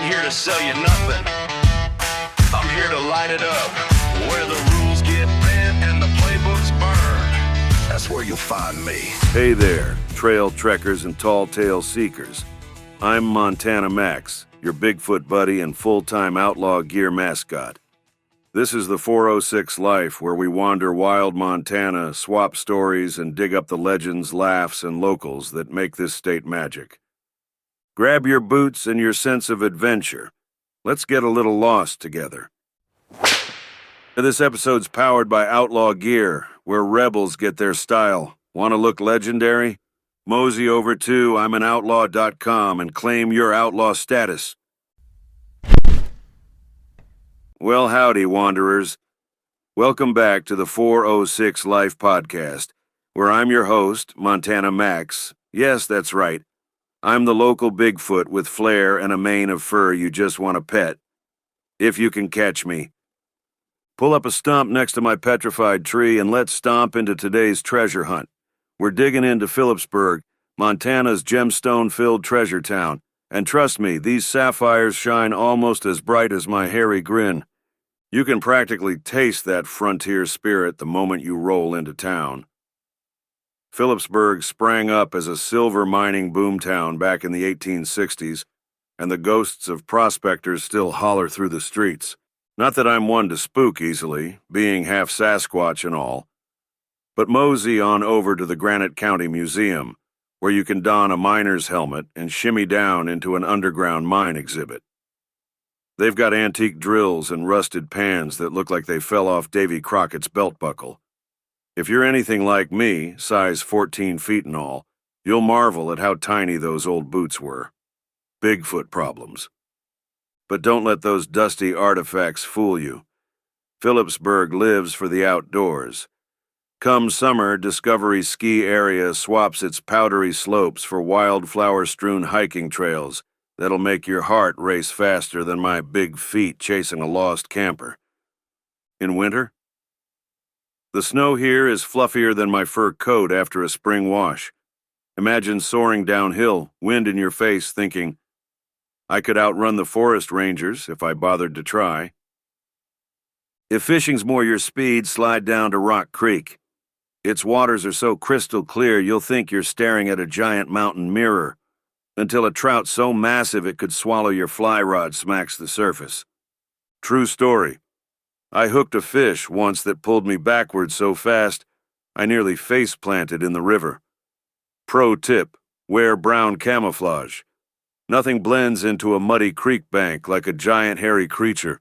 ain't here to sell you nothing. I'm here to light it up. Where the rules get bent and the playbooks burn. That's where you'll find me. Hey there, trail trekkers and tall tale seekers. I'm Montana Max, your Bigfoot buddy and full-time outlaw gear mascot. This is the 406 life where we wander wild Montana, swap stories, and dig up the legends, laughs, and locals that make this state magic. Grab your boots and your sense of adventure. Let's get a little lost together. This episode's powered by Outlaw Gear, where rebels get their style. Want to look legendary? Mosey over to I'mAnOutlaw.com and claim your outlaw status. Well, howdy, wanderers. Welcome back to the 406 Life Podcast, where I'm your host, Montana Max. Yes, that's right. I'm the local Bigfoot with flair and a mane of fur you just want to pet. If you can catch me. Pull up a stump next to my petrified tree and let's stomp into today's treasure hunt. We're digging into Philipsburg, Montana's gemstone-filled treasure town. And trust me, these sapphires shine almost as bright as my hairy grin. You can practically taste that frontier spirit the moment you roll into town. Philipsburg sprang up as a silver mining boomtown back in the 1860s, and the ghosts of prospectors still holler through the streets. Not that I'm one to spook easily, being half Sasquatch and all. But mosey on over to the Granite County Museum, where you can don a miner's helmet and shimmy down into an underground mine exhibit. They've got antique drills and rusted pans that look like they fell off Davy Crockett's belt buckle. If you're anything like me, size 14 feet and all, you'll marvel at how tiny those old boots were. Bigfoot problems. But don't let those dusty artifacts fool you. Philipsburg lives for the outdoors. Come summer, Discovery Ski Area swaps its powdery slopes for wildflower-strewn hiking trails that'll make your heart race faster than my big feet chasing a lost camper. In winter? The snow here is fluffier than my fur coat after a spring wash. Imagine soaring downhill, wind in your face, thinking, I could outrun the forest rangers if I bothered to try. If fishing's more your speed, slide down to Rock Creek. Its waters are so crystal clear you'll think you're staring at a giant mountain mirror, until a trout so massive it could swallow your fly rod smacks the surface. True story. I hooked a fish once that pulled me backwards so fast I nearly face-planted in the river. Pro tip, wear brown camouflage. Nothing blends into a muddy creek bank like a giant hairy creature,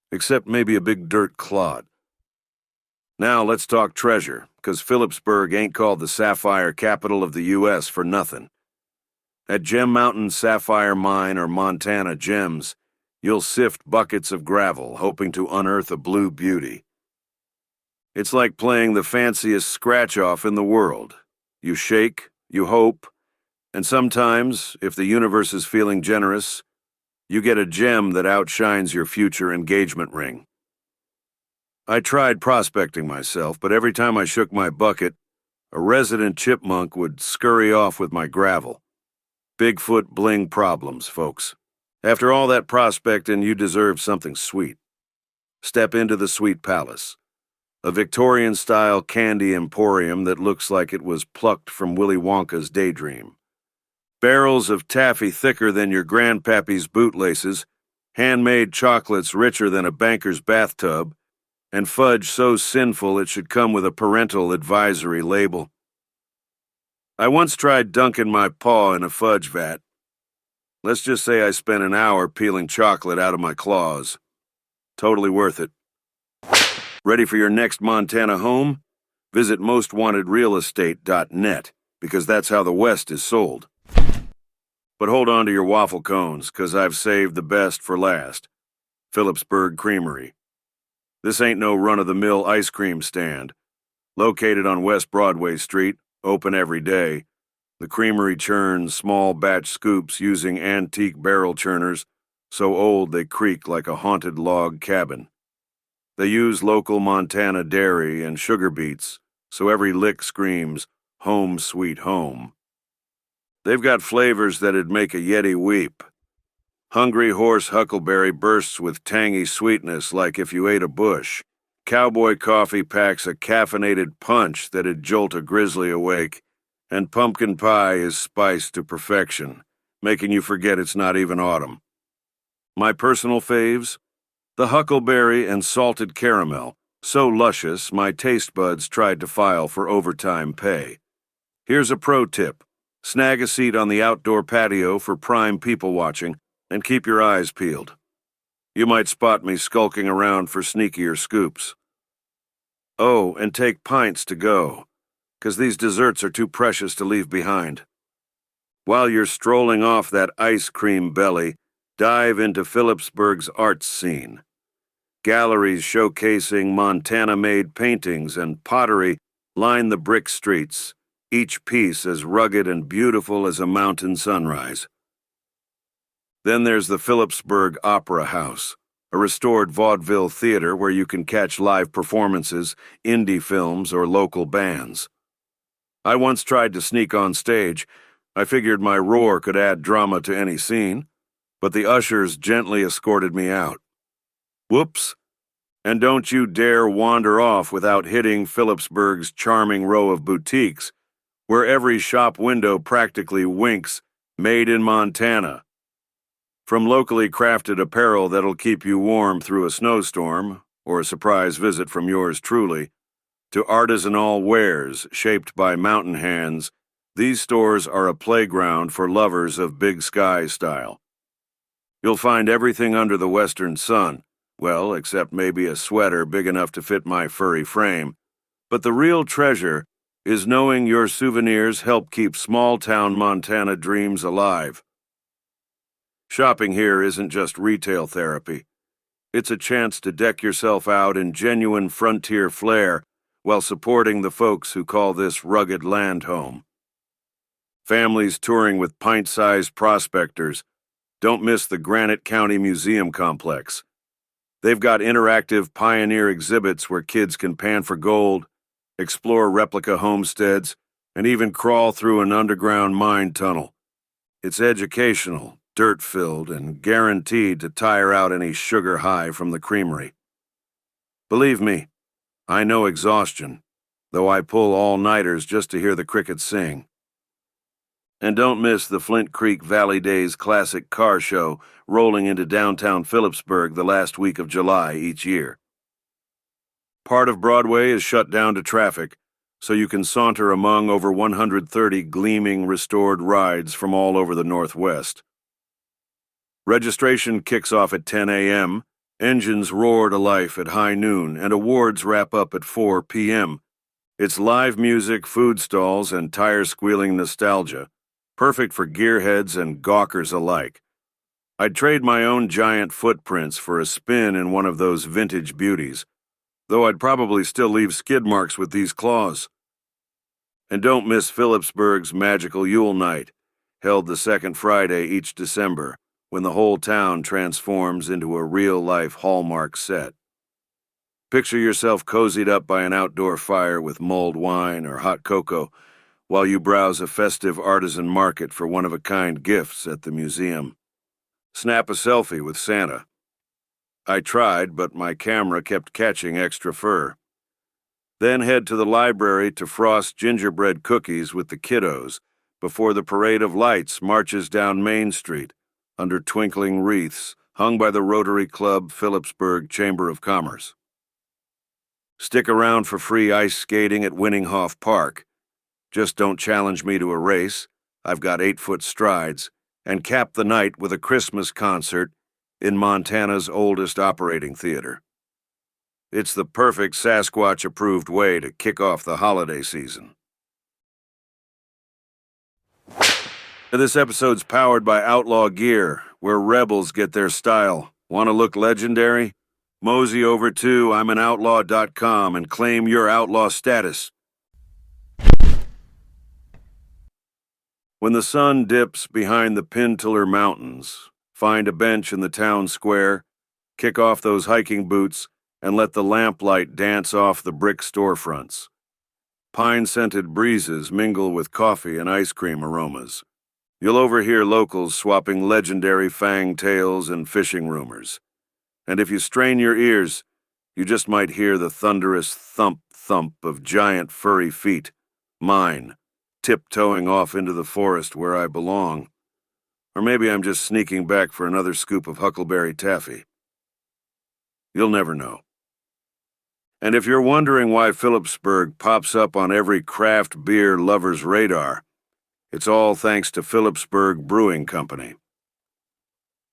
except maybe a big dirt clod. Now let's talk treasure, 'cause Philipsburg ain't called the sapphire capital of the U.S. for nothing. At Gem Mountain Sapphire Mine or Montana Gems, you'll sift buckets of gravel hoping to unearth a blue beauty. It's like playing the fanciest scratch-off in the world. You shake, you hope, and sometimes, if the universe is feeling generous, you get a gem that outshines your future engagement ring. I tried prospecting myself, but every time I shook my bucket, a resident chipmunk would scurry off with my gravel. Bigfoot bling problems, folks. After all that prospecting, you deserve something sweet. Step into the Sweet Palace, a Victorian-style candy emporium that looks like it was plucked from Willy Wonka's daydream. Barrels of taffy thicker than your grandpappy's bootlaces, handmade chocolates richer than a banker's bathtub, and fudge so sinful it should come with a parental advisory label. I once tried dunking my paw in a fudge vat. Let's just say I spent an hour peeling chocolate out of my claws. Totally worth it. Ready for your next Montana home? Visit mostwantedrealestate.net, because that's how the West is sold. But hold on to your waffle cones, 'cause I've saved the best for last. Philipsburg Creamery. This ain't no run-of-the-mill ice cream stand. Located on West Broadway Street, open every day, the creamery churns small batch scoops using antique barrel churners so old they creak like a haunted log cabin. They use local Montana dairy and sugar beets, so every lick screams, home sweet home. They've got flavors that'd make a Yeti weep. Hungry Horse Huckleberry bursts with tangy sweetness like if you ate a bush. Cowboy Coffee packs a caffeinated punch that'd jolt a grizzly awake. And Pumpkin Pie is spiced to perfection, making you forget it's not even autumn. My personal faves? The Huckleberry and Salted Caramel, so luscious my taste buds tried to file for overtime pay. Here's a pro tip. Snag a seat on the outdoor patio for prime people watching, and keep your eyes peeled. You might spot me skulking around for sneakier scoops. Oh, and take pints to go, 'cause these desserts are too precious to leave behind. While you're strolling off that ice cream belly, dive into Philipsburg's arts scene. Galleries showcasing Montana-made paintings and pottery line the brick streets, each piece as rugged and beautiful as a mountain sunrise. Then there's the Philipsburg Opera House, a restored vaudeville theater where you can catch live performances, indie films, or local bands. I once tried to sneak on stage. I figured my roar could add drama to any scene, but the ushers gently escorted me out. Whoops. And don't you dare wander off without hitting Philipsburg's charming row of boutiques, where every shop window practically winks, "Made in Montana." From locally crafted apparel that'll keep you warm through a snowstorm, or a surprise visit from yours truly, to artisanal wares shaped by mountain hands, these stores are a playground for lovers of big sky style. You'll find everything under the western sun, well, except maybe a sweater big enough to fit my furry frame, but the real treasure is knowing your souvenirs help keep small-town Montana dreams alive. Shopping here isn't just retail therapy. It's a chance to deck yourself out in genuine frontier flair while supporting the folks who call this rugged land home. Families touring with pint-sized prospectors, don't miss the Granite County Museum Complex. They've got interactive pioneer exhibits where kids can pan for gold, explore replica homesteads, and even crawl through an underground mine tunnel. It's educational, dirt-filled, and guaranteed to tire out any sugar high from the creamery. Believe me, I know exhaustion, though I pull all-nighters just to hear the crickets sing. And don't miss the Flint Creek Valley Days Classic Car Show rolling into downtown Philipsburg the last week of July each year. Part of Broadway is shut down to traffic, so you can saunter among over 130 gleaming, restored rides from all over the Northwest. Registration kicks off at 10 a.m., engines roar to life at high noon, and awards wrap up at 4 p.m. It's live music, food stalls, and tire-squealing nostalgia, perfect for gearheads and gawkers alike. I'd trade my own giant footprints for a spin in one of those vintage beauties, though I'd probably still leave skid marks with these claws. And don't miss Philipsburg's Magical Yule Night, held the second Friday each December, when the whole town transforms into a real-life Hallmark set. Picture yourself cozied up by an outdoor fire with mulled wine or hot cocoa, while you browse a festive artisan market for one-of-a-kind gifts at the museum. Snap a selfie with Santa. I tried, but my camera kept catching extra fur. Then head to the library to frost gingerbread cookies with the kiddos before the parade of lights marches down Main Street under twinkling wreaths hung by the Rotary Club Philipsburg Chamber of Commerce. Stick around for free ice skating at Winninghoff Park. Just don't challenge me to a race. I've got 8-foot strides, and cap the night with a Christmas concert in Montana's oldest operating theater. It's the perfect Sasquatch-approved way to kick off the holiday season. This episode's powered by Outlaw Gear, where rebels get their style. Want to look legendary? Mosey over to I'mAnOutlaw.com and claim your outlaw status. When the sun dips behind the Pintiller Mountains, find a bench in the town square, kick off those hiking boots, and let the lamplight dance off the brick storefronts. Pine-scented breezes mingle with coffee and ice cream aromas. You'll overhear locals swapping legendary fang tales and fishing rumors. And if you strain your ears, you just might hear the thunderous thump-thump of giant furry feet, mine, tiptoeing off into the forest where I belong. Or maybe I'm just sneaking back for another scoop of huckleberry taffy. You'll never know. And if you're wondering why Philipsburg pops up on every craft beer lover's radar, it's all thanks to Philipsburg Brewing Company.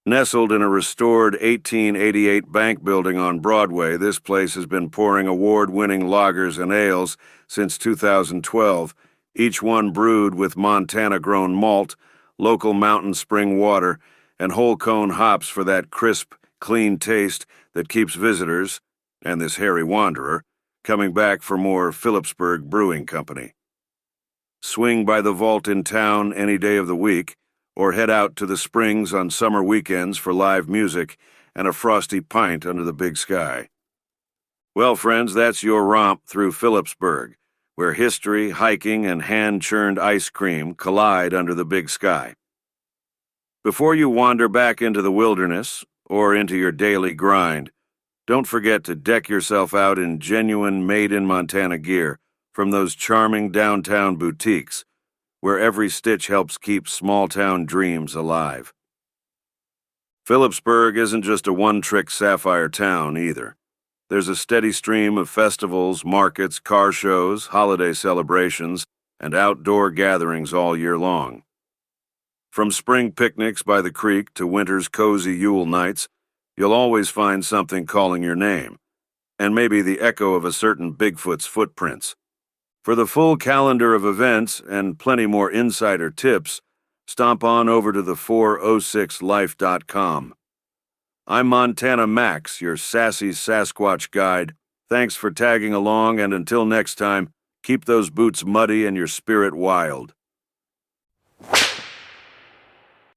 Nestled in a restored 1888 bank building on Broadway, this place has been pouring award-winning lagers and ales since 2012, each one brewed with Montana-grown malt, local mountain spring water, and whole-cone hops for that crisp, clean taste that keeps visitors, and this hairy wanderer, coming back for more Philipsburg Brewing Company. Swing by the vault in town any day of the week, or head out to the springs on summer weekends for live music and a frosty pint under the big sky. Well, friends, that's your romp through Philipsburg, where history, hiking, and hand-churned ice cream collide under the big sky. Before you wander back into the wilderness or into your daily grind, don't forget to deck yourself out in genuine made-in-Montana gear from those charming downtown boutiques, where every stitch helps keep small-town dreams alive. Philipsburg isn't just a one-trick sapphire town, either. There's a steady stream of festivals, markets, car shows, holiday celebrations, and outdoor gatherings all year long. From spring picnics by the creek to winter's cozy Yule nights, you'll always find something calling your name, and maybe the echo of a certain Bigfoot's footprints. For the full calendar of events and plenty more insider tips, stomp on over to the406life.com. I'm Montana Max, your sassy Sasquatch guide. Thanks for tagging along, and until next time, keep those boots muddy and your spirit wild.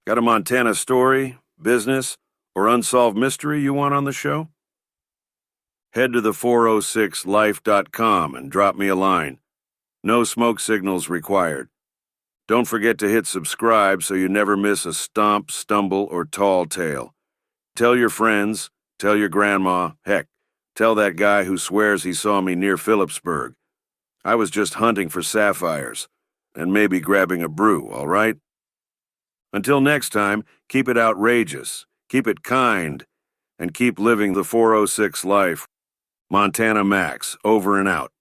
Got a Montana story, business, or unsolved mystery you want on the show? Head to the406life.com and drop me a line. No smoke signals required. Don't forget to hit subscribe so you never miss a stomp, stumble, or tall tale. Tell your friends, tell your grandma, heck, tell that guy who swears he saw me near Philipsburg. I was just hunting for sapphires, and maybe grabbing a brew, all right? Until next time, keep it outrageous, keep it kind, and keep living the 406 life. Montana Max, over and out.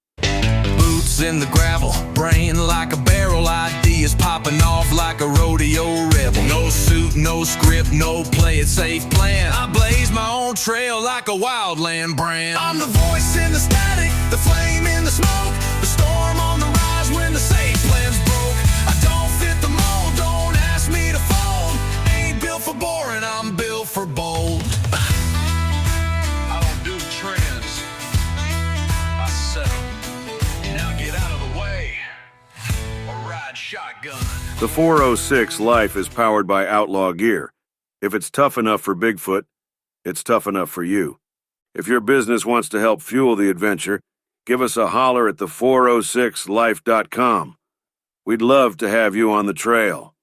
Boots in the gravel, brain like a barrel, ideas popping off like a rodeo rebel. No suit, no script, no play it safe plan. I blaze my own trail like a wildland brand. I'm the voice in the static, the flame in the smoke, the storm on the rise when the safe plan's broke. I don't fit the mold, don't ask me to fold. Ain't built for boring, I'm built for bold. I don't do trends, I set 'em. Now get out of the way, or ride shotgun. The 406 Life is powered by Outlaw Gear. If it's tough enough for Bigfoot, it's tough enough for you. If your business wants to help fuel the adventure, give us a holler at the406life.com. We'd love to have you on the trail.